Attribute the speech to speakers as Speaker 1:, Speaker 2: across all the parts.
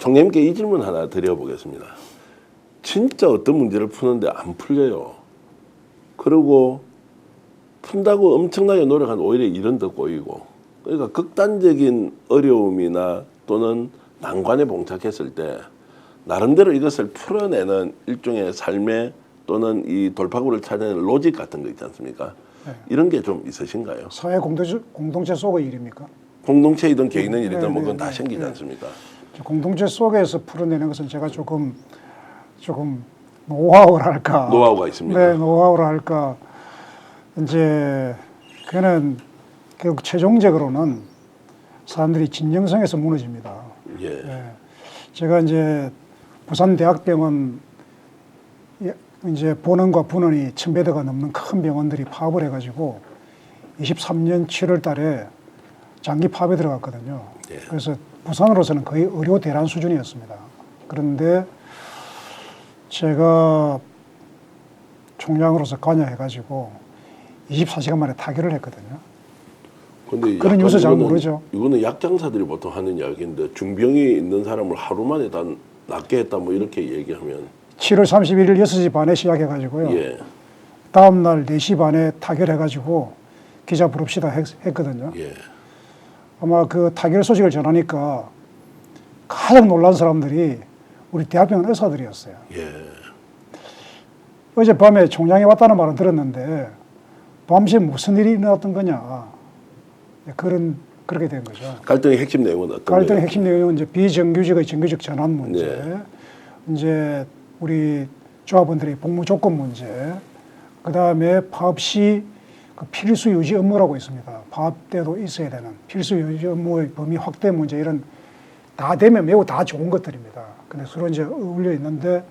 Speaker 1: 총장님께 이 질문 하나 드려보겠습니다. 진짜 어떤 문제를 푸는데 안 풀려요. 그리고 푼다고 엄청나게 노력한 오히려 일은 더 꼬이고, 그러니까 극단적인 어려움이나 또는 난관에 봉착했을 때 나름대로 이것을 풀어내는 일종의 삶의 또는 이 돌파구를 찾아내는 로직 같은 거 있지 않습니까?
Speaker 2: 네.
Speaker 1: 이런 게 좀 있으신가요?
Speaker 2: 사회 공동체 속의 일입니까?
Speaker 1: 공동체이든 개인의 일이든 뭐 그건 다
Speaker 2: 네,
Speaker 1: 생기지
Speaker 2: 네.
Speaker 1: 않습니까?
Speaker 2: 공동체 속에서 풀어내는 것은 제가 조금 노하우랄까.
Speaker 1: 노하우가 있습니다.
Speaker 2: 네, 노하우랄까. 이제 그는 결국 최종적으로는 사람들이 진정성에서 무너집니다.
Speaker 1: 예.
Speaker 2: 네. 제가 이제 부산대학병원 이제 본원과 분원이 1000배대가 넘는 큰 병원들이 파업을 해가지고 23년 7월 달에 장기 파업에 들어갔거든요.
Speaker 1: 예.
Speaker 2: 그래서 부산으로서는 거의 의료 대란 수준이었습니다. 그런데 제가 총장으로서 관여해가지고 24시간 만에 타결을 했거든요.
Speaker 1: 근데
Speaker 2: 그런 뉴스 잘 모르죠.
Speaker 1: 이거는 약장사들이 보통 하는 이야기인데 중병이 있는 사람을 하루 만에 다 낫게 했다 뭐 이렇게 얘기하면
Speaker 2: 7월 31일 6시 반에 시작해가지고요.
Speaker 1: 예.
Speaker 2: 다음날 4시 반에 타결해가지고 기자 부릅시다 했거든요.
Speaker 1: 예.
Speaker 2: 아마 그 타결 소식을 전하니까 가장 놀란 사람들이 우리 대학병원 의사들이었어요.
Speaker 1: 예.
Speaker 2: 어젯밤에 총장이 왔다는 말은 들었는데 밤새 무슨 일이 일어났던 거냐. 그렇게 된 거죠.
Speaker 1: 갈등의 핵심 내용은 어떤
Speaker 2: 갈등의
Speaker 1: 거예요?
Speaker 2: 핵심 내용은 이제 비정규직의 정규직 전환 문제,
Speaker 1: 네.
Speaker 2: 이제 우리 조합원들의 복무 조건 문제, 그 다음에 파업 시 그 필수 유지 업무라고 있습니다. 파업 때도 있어야 되는 필수 유지 업무의 범위 확대 문제 이런 다 되면 매우 다 좋은 것들입니다. 근데 서로 이제 어울려 있는데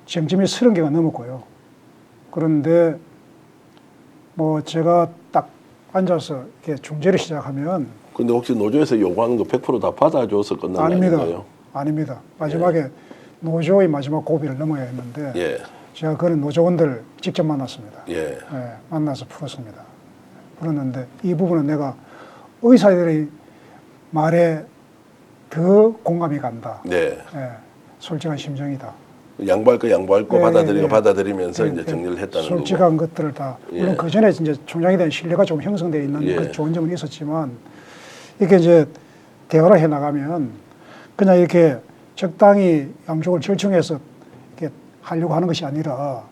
Speaker 2: 쟁점이 30개가 넘었고요. 그런데 뭐 제가 딱 앉아서 이렇게 중재를 시작하면
Speaker 1: 근데 혹시 노조에서 요구하는 거 100%다 받아줘서 끝난 거
Speaker 2: 아닙니다.
Speaker 1: 아닌가요?
Speaker 2: 아닙니다. 마지막에 노조의 마지막 고비를 넘어야 했는데
Speaker 1: 예.
Speaker 2: 제가 그런 노조원들 직접 만났습니다.
Speaker 1: 예.
Speaker 2: 예, 만나서 풀었습니다. 풀었는데 이 부분은 내가 의사들의 말에 더 공감이 간다.
Speaker 1: 네.
Speaker 2: 예, 솔직한 심정이다.
Speaker 1: 양보할 거 양보할 거
Speaker 2: 예,
Speaker 1: 받아들이고
Speaker 2: 예.
Speaker 1: 받아들이면서
Speaker 2: 예,
Speaker 1: 이제
Speaker 2: 예.
Speaker 1: 정리를 했다는
Speaker 2: 솔직한
Speaker 1: 거고.
Speaker 2: 것들을 다 물론
Speaker 1: 예.
Speaker 2: 그 전에 이제 총장에 대한 신뢰가 좀 형성되어 있는
Speaker 1: 예.
Speaker 2: 그 좋은 점은 있었지만 이렇게 이제 대화를 해 나가면 그냥 이렇게 적당히 양쪽을 절충해서 이렇게 하려고 하는 것이 아니라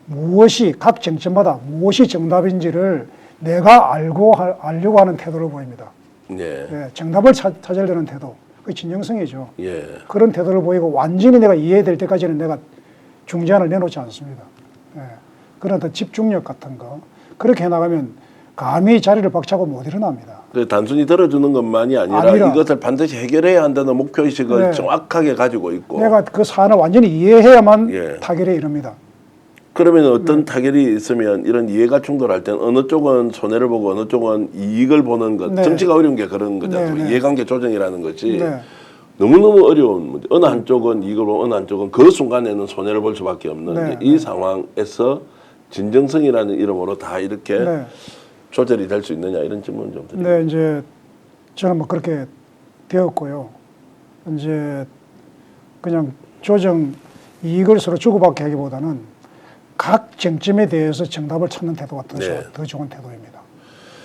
Speaker 2: 무엇이 각 쟁점마다 무엇이 정답인지를 내가 알려고 하는 태도를 보입니다.
Speaker 1: 예.
Speaker 2: 예, 정답을 찾으려는 태도, 그 진정성이죠.
Speaker 1: 예.
Speaker 2: 그런 태도를 보이고 완전히 내가 이해될 때까지는 내가 중재안을 내놓지 않습니다. 예, 그런 어떤 집중력 같은 거 그렇게 해나가면 감히 자리를 박차고 못 일어납니다.
Speaker 1: 그 단순히 들어주는 것만이 아니라 이것을 반드시 해결해야 한다는 목표의식을
Speaker 2: 네.
Speaker 1: 정확하게 가지고 있고.
Speaker 2: 내가 그 사안을 완전히 이해해야만
Speaker 1: 예.
Speaker 2: 타결에 이릅니다.
Speaker 1: 그러면 어떤 타결이 있으면 이런 이해가 충돌할 때는 어느 쪽은 손해를 보고 어느 쪽은 이익을 보는 것.
Speaker 2: 네.
Speaker 1: 정치가 어려운 게 그런 거지 않습니까?
Speaker 2: 네, 네.
Speaker 1: 이해관계 조정이라는 것이
Speaker 2: 네.
Speaker 1: 너무너무 어려운 문제. 어느 한쪽은 이익을 보고 어느 한쪽은 그 순간에는 손해를 볼 수밖에 없는
Speaker 2: 네,
Speaker 1: 이
Speaker 2: 네.
Speaker 1: 상황에서 진정성이라는 이름으로 다 이렇게
Speaker 2: 네.
Speaker 1: 조절이 될 수 있느냐 이런 질문 좀 드립니다.
Speaker 2: 네, 이제 저는 뭐 그렇게 되었고요. 이제 그냥 조정 이익을 서로 주고받게 하기보다는 각 쟁점에 대해서 정답을 찾는 태도가
Speaker 1: 네.
Speaker 2: 더 좋은 태도입니다.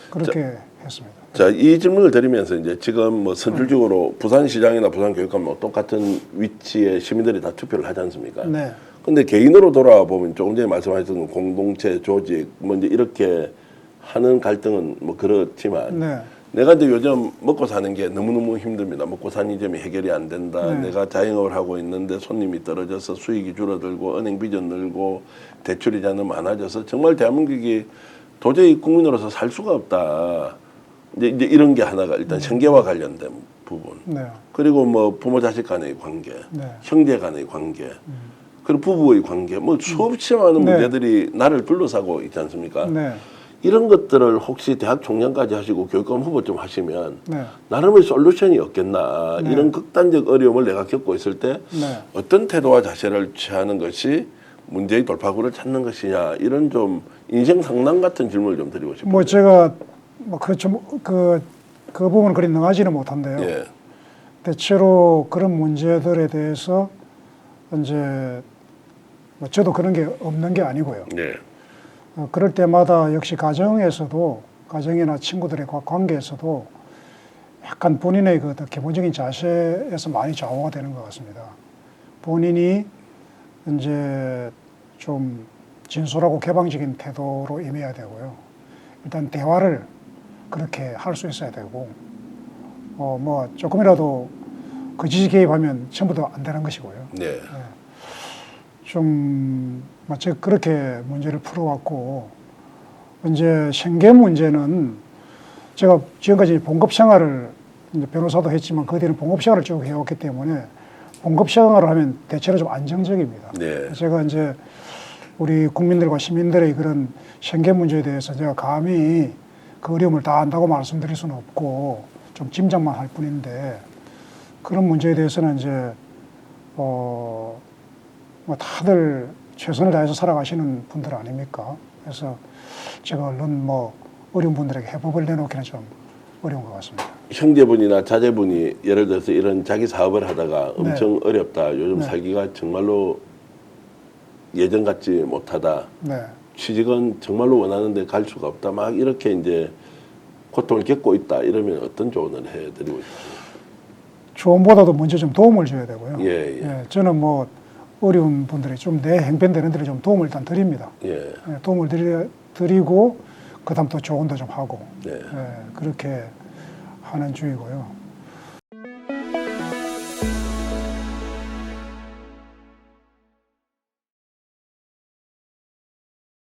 Speaker 2: 그렇게 했습니다.
Speaker 1: 자, 이 질문을 드리면서 이제 지금 뭐 선출직으로 부산시장이나 부산교육감 뭐 똑같은 위치에 시민들이 다 투표를 하지 않습니까?
Speaker 2: 네.
Speaker 1: 근데 개인으로 돌아보면 조금 전에 말씀하셨던 공동체, 조직 뭐 이제 이렇게 하는 갈등은 뭐 그렇지만
Speaker 2: 네.
Speaker 1: 내가 이제 요즘 먹고 사는 게 너무너무 힘듭니다. 먹고 사는 점이 해결이 안 된다.
Speaker 2: 네.
Speaker 1: 내가 자영업을 하고 있는데 손님이 떨어져서 수익이 줄어들고 은행 빚은 늘고 대출 이자는 많아져서 정말 대한민국이 도저히 국민으로서 살 수가 없다. 이제 이런 게 하나가 일단 생계와 관련된 부분.
Speaker 2: 네.
Speaker 1: 그리고 뭐 부모 자식 간의 관계,
Speaker 2: 네.
Speaker 1: 형제 간의 관계, 그리고 부부의 관계, 뭐 수없이 많은
Speaker 2: 네.
Speaker 1: 문제들이 나를 둘러싸고 있지 않습니까?
Speaker 2: 네.
Speaker 1: 이런 것들을 혹시 대학 총장까지 하시고 교육감 후보 좀 하시면
Speaker 2: 네.
Speaker 1: 나름의 솔루션이 없겠나.
Speaker 2: 네.
Speaker 1: 이런 극단적 어려움을 내가 겪고 있을 때
Speaker 2: 네.
Speaker 1: 어떤 태도와 자세를 취하는 것이 문제의 돌파구를 찾는 것이냐. 이런 좀 인생 상담 같은 질문을 좀 드리고 싶습니다.
Speaker 2: 뭐 제가 뭐 그렇죠. 그 부분은 그리 능하지는 못한데요.
Speaker 1: 예.
Speaker 2: 대체로 그런 문제들에 대해서 이제 뭐 저도 그런 게 없는 게 아니고요.
Speaker 1: 네.
Speaker 2: 그럴 때마다 역시 가정에서도 가정이나 친구들의 관계에서도 약간 본인의 그 기본적인 자세에서 많이 좌우가 되는 것 같습니다. 본인이 이제 좀 진솔하고 개방적인 태도로 임해야 되고요. 일단 대화를 그렇게 할 수 있어야 되고, 뭐 조금이라도 거짓 개입하면 전부 다 안 되는 것이고요.
Speaker 1: 네.
Speaker 2: 좀 마치 그렇게 문제를 풀어왔고, 이제 생계 문제는 제가 지금까지 봉급 생활을 이제 변호사도 했지만 그 뒤는 봉급 생활을 쭉 해왔기 때문에 봉급 생활을 하면 대체로 좀 안정적입니다.
Speaker 1: 네.
Speaker 2: 제가 이제 우리 국민들과 시민들의 그런 생계 문제에 대해서 제가 감히 그 어려움을 다 안다고 말씀드릴 수는 없고 좀 짐작만 할 뿐인데 그런 문제에 대해서는 이제 뭐 다들 최선을 다해서 살아가시는 분들 아닙니까? 그래서 제가 얼른 뭐 어려운 분들에게 해법을 내놓기는 좀 어려운 것 같습니다.
Speaker 1: 형제분이나 자제분이 예를 들어서 이런 자기 사업을 하다가 엄청 어렵다. 요즘
Speaker 2: 네.
Speaker 1: 살기가 정말로 예전 같지 못하다.
Speaker 2: 네.
Speaker 1: 취직은 정말로 원하는데 갈 수가 없다. 막 이렇게 이제 고통을 겪고 있다. 이러면 어떤 조언을 해드리고 싶어요?
Speaker 2: 조언보다도 먼저 좀 도움을 줘야 되고요.
Speaker 1: 예.
Speaker 2: 저는 뭐 어려운 분들이 좀 내 행편되는 데를 좀 도움을 일단 드립니다.
Speaker 1: 예.
Speaker 2: 도움을 드리고 그다음 또 조언도 좀 하고
Speaker 1: 네.
Speaker 2: 그렇게 하는 주의고요.